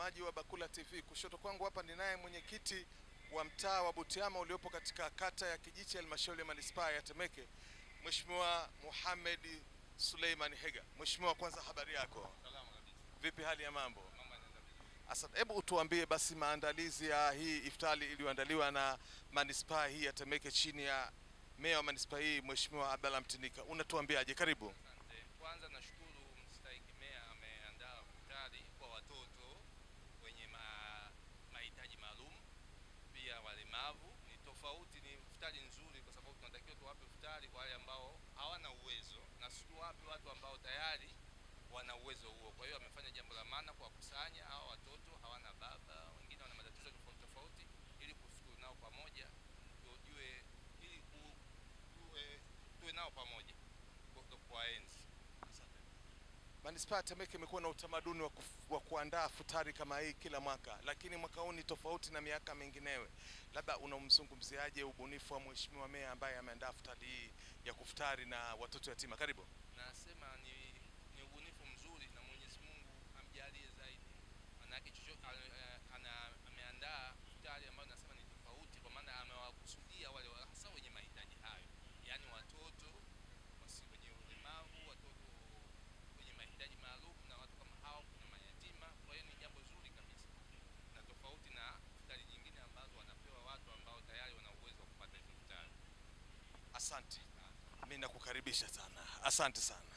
mtazamaji wa Bakula TV. Kushoto kwangu hapa ninaye mwenyekiti wa mtaa wa Butiama uliopo katika kata ya Kijichi, halmashauri ya manispaa ya Temeke, Mheshimiwa Mohamed Suleiman Hega. Mheshimiwa, kwanza habari yako? Salama kabisa. Vipi hali ya mambo? Mambo yanaenda vizuri. Asante. Hebu utuambie basi maandalizi ya hii iftari iliyoandaliwa na manispaa hii ya Temeke chini ya meya wa manispaa hii Mheshimiwa Abdalla Mtinika. Unatuambiaje? Karibu. Asante. Kwanza nashukuru mstahiki meya ameandaa iftari kwa watoto wenye mahitaji maalum, pia walemavu. Ni tofauti, ni iftari nzuri kwa sababu tunatakiwa tuwape iftari kwa wale ambao hawana uwezo na tuwape watu ambao tayari wana uwezo huo. Kwa hiyo amefanya jambo la maana kwa kukusanya hao watoto hawana baba, wengine wana matatizo tofauti tofauti, ili kufikiri nao pamoja, tujue ili tuwe nao pamoja kwa enzi. Manispaa Temeke imekuwa na utamaduni wa kuandaa futari kama hii kila mwaka, lakini mwaka huu ni tofauti na miaka minginewe. Labda unamzungumziaje ubunifu wa Mheshimiwa Meya ambaye ameandaa futari hii ya kufutari na watoto yatima? Karibu. Nasema ni ubunifu mzuri na Mwenyezi Mungu amjalie zaidi. Manake ameandaa futari ambayo nasema ni tofauti, kwa maana amewakusudia wale hasa wenye mahitaji hayo, yaani watoto wenye ulemavu, watoto wenye mahitaji maalum na watu kama hao, kuna mayatima. Kwa hiyo ni jambo zuri kabisa na tofauti na futari nyingine ambazo wanapewa watu ambao tayari wana uwezo wa kupata hizo futari. Asante. Mimi nakukaribisha sana. Asante sana.